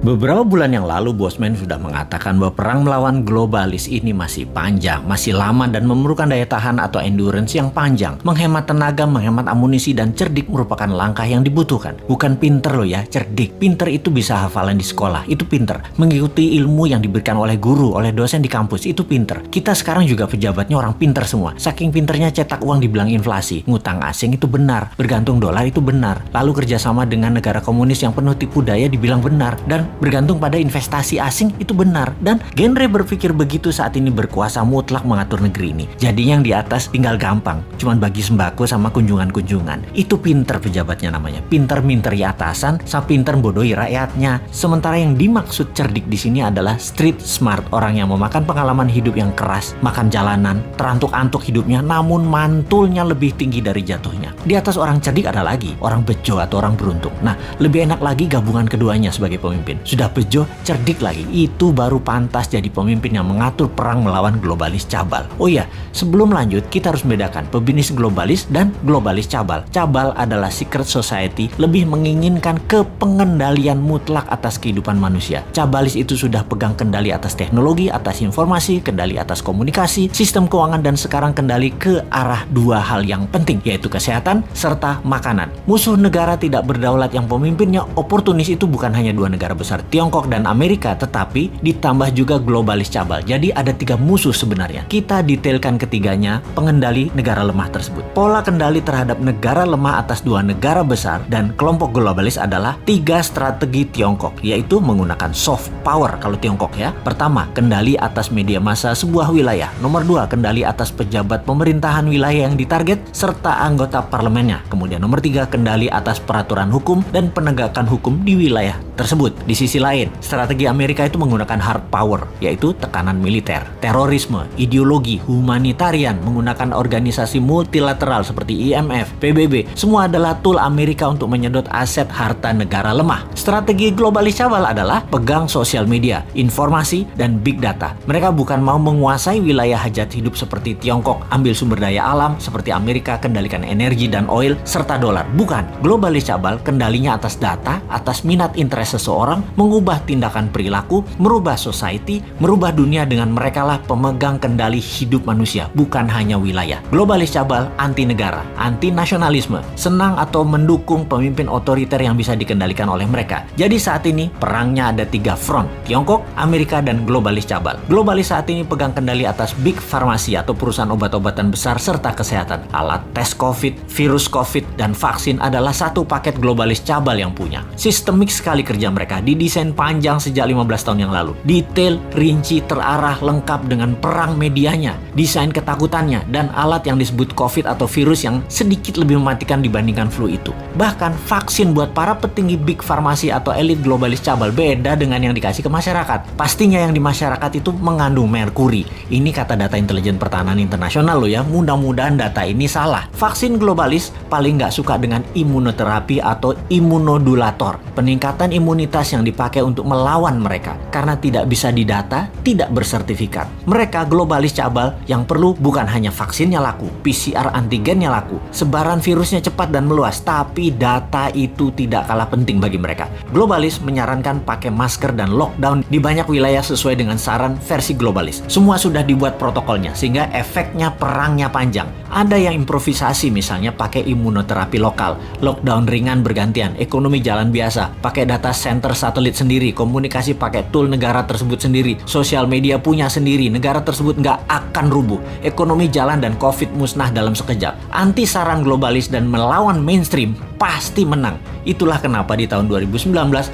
Beberapa bulan yang lalu, Bosman sudah mengatakan bahwa perang melawan globalis ini masih panjang, masih lama dan memerlukan daya tahan atau endurance yang panjang. Menghemat tenaga, menghemat amunisi, dan cerdik merupakan langkah yang dibutuhkan. Bukan pinter loh ya, cerdik. Pinter itu bisa hafalan di sekolah, itu pinter. Mengikuti ilmu yang diberikan oleh guru, oleh dosen di kampus, itu pinter. Kita sekarang juga pejabatnya orang pinter semua. Saking pinternya cetak uang dibilang inflasi. Ngutang asing itu benar, bergantung dolar itu benar. Lalu kerjasama dengan negara komunis yang penuh tipu daya dibilang benar. Dan bergantung pada investasi asing itu benar. Dan genre berpikir begitu saat ini berkuasa mutlak mengatur negeri ini. Jadi yang di atas tinggal gampang, cuman bagi sembako sama kunjungan-kunjungan. Itu pinter pejabatnya namanya. Pinter minteri atasan, sama pinter bodohi rakyatnya. Sementara yang dimaksud cerdik di sini adalah street smart, orang yang memakan pengalaman hidup yang keras, makan jalanan, terantuk-antuk hidupnya, namun mantulnya lebih tinggi dari jatuhnya. Di atas orang cerdik ada lagi orang bejo atau orang beruntung. Nah, lebih enak lagi gabungan keduanya sebagai pemimpin. Sudah bejo, cerdik lagi. Itu baru pantas jadi pemimpin yang mengatur perang melawan globalis cabal. Oh iya, sebelum lanjut, kita harus membedakan pebisnis globalis dan globalis cabal. Cabal adalah secret society, lebih menginginkan kepengendalian mutlak atas kehidupan manusia. Cabalis itu sudah pegang kendali atas teknologi, atas informasi, kendali atas komunikasi, sistem keuangan, dan sekarang kendali ke arah dua hal yang penting, yaitu kesehatan serta makanan. Musuh negara tidak berdaulat yang pemimpinnya oportunis itu bukan hanya dua negara besar, Tiongkok dan Amerika, tetapi ditambah juga globalis cabal. Jadi ada tiga musuh sebenarnya. Kita detailkan ketiganya, pengendali negara lemah tersebut. Pola kendali terhadap negara lemah atas dua negara besar dan kelompok globalis adalah tiga strategi Tiongkok, yaitu menggunakan soft power kalau Tiongkok ya. Pertama, kendali atas media massa sebuah wilayah. Nomor dua, kendali atas pejabat pemerintahan wilayah yang ditarget serta anggota parlemennya. Kemudian nomor tiga, kendali atas peraturan hukum dan penegakan hukum di wilayah tersebut. Di sisi lain, strategi Amerika itu menggunakan hard power, yaitu tekanan militer, terorisme, ideologi, humanitarian, menggunakan organisasi multilateral seperti IMF, PBB. Semua adalah tool Amerika untuk menyedot aset harta negara lemah. Strategi globalis cabal adalah pegang sosial media, informasi, dan big data. Mereka bukan mau menguasai wilayah hajat hidup seperti Tiongkok, ambil sumber daya alam seperti Amerika, kendalikan energi dan oil, serta dolar. Bukan. Globalis cabal kendalinya atas data, atas minat interest seseorang, mengubah tindakan perilaku, merubah society, merubah dunia dengan merekalah pemegang kendali hidup manusia, bukan hanya wilayah. Globalis cabal anti negara, anti nasionalisme, senang atau mendukung pemimpin otoriter yang bisa dikendalikan oleh mereka. Jadi saat ini perangnya ada tiga front, Tiongkok, Amerika, dan globalis cabal. Globalis saat ini pegang kendali atas big farmasi atau perusahaan obat-obatan besar serta kesehatan. Alat tes COVID, virus COVID, dan vaksin adalah satu paket globalis cabal yang punya. Sistemik sekali kerja mereka, didesain panjang sejak 15 tahun yang lalu. Detail, rinci, terarah, lengkap dengan perang medianya, desain ketakutannya, dan alat yang disebut COVID atau virus yang sedikit lebih mematikan dibandingkan flu itu. Bahkan vaksin buat para petinggi big farmasi atau elit globalis cabal beda dengan yang dikasih ke masyarakat. Pastinya yang di masyarakat itu mengandung merkuri. Ini kata data intelijen pertahanan internasional loh ya. Mudah-mudahan data ini salah. Vaksin globalis paling nggak suka dengan imunoterapi atau imunodulator. Peningkatan imunitas yang dipakai untuk melawan mereka. Karena tidak bisa didata, tidak bersertifikat. Mereka globalis cabal yang perlu bukan hanya vaksinnya laku, PCR antigennya laku, sebaran virusnya cepat dan meluas, tapi data itu tidak kalah penting bagi mereka. Globalis menyarankan pakai masker dan lockdown di banyak wilayah sesuai dengan saran versi globalis. Semua sudah dibuat protokolnya sehingga efeknya perangnya panjang. Ada yang improvisasi misalnya pakai imunoterapi lokal, lockdown ringan bergantian, ekonomi jalan biasa, pakai data center satelit sendiri, komunikasi pakai tool negara tersebut sendiri, sosial media punya sendiri, negara tersebut nggak akan rubuh, ekonomi jalan dan COVID musnah dalam sekejap. Anti saran globalis dan melawan mainstream pasti menang. Itulah kenapa di tahun 2019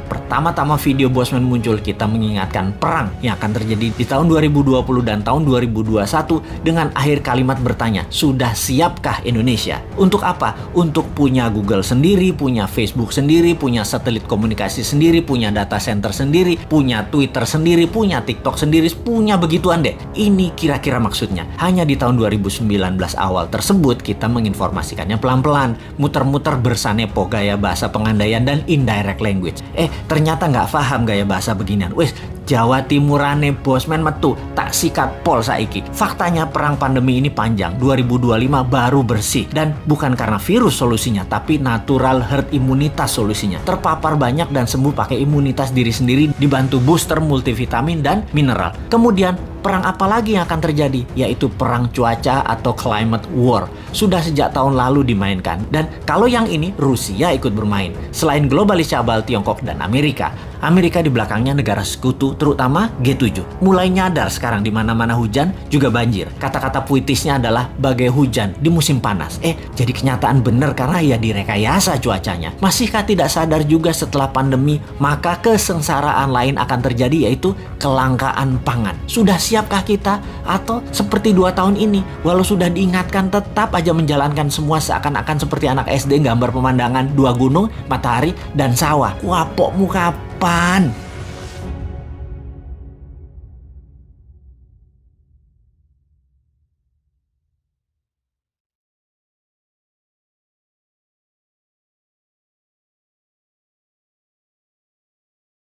pertama-tama video Bosman muncul, kita mengingatkan perang yang akan terjadi di tahun 2020 dan tahun 2021 dengan akhir kalimat bertanya, sudah siapkah Indonesia? Untuk apa? Untuk punya Google sendiri, punya Facebook sendiri, punya satelit komunikasi sendiri, punya data center sendiri, punya Twitter sendiri, punya TikTok sendiri, punya begituan deh. Ini kira-kira maksudnya. Hanya di tahun 2019 awal tersebut kita menginformasikannya pelan-pelan, muter-muter bersanepo gaya bahasa pengandaian dan indirect language. Ternyata nggak paham gaya bahasa beginian. Jawa Timurane bosman metu tak sikat pol saiki. Faktanya perang pandemi ini panjang, 2025 baru bersih. Dan bukan karena virus solusinya, tapi natural herd imunitas solusinya. Terpapar banyak dan sembuh pakai imunitas diri sendiri dibantu booster multivitamin dan mineral. Kemudian perang apa lagi yang akan terjadi? Yaitu perang cuaca atau climate war. Sudah sejak tahun lalu dimainkan. Dan kalau yang ini Rusia ikut bermain. Selain globalis cabal Tiongkok dan Amerika di belakangnya negara sekutu terutama G7. Mulai nyadar sekarang di mana-mana hujan juga banjir. Kata-kata puitisnya adalah bagai hujan di musim panas. Jadi kenyataan benar karena ya direkayasa cuacanya. Masihkah tidak sadar juga setelah pandemi maka kesengsaraan lain akan terjadi yaitu kelangkaan pangan? Sudah siapkah kita? Atau seperti 2 tahun ini, walau sudah diingatkan tetap aja menjalankan semua seakan-akan seperti anak SD gambar pemandangan 2 gunung, matahari, dan sawah. Wapokmu kapan?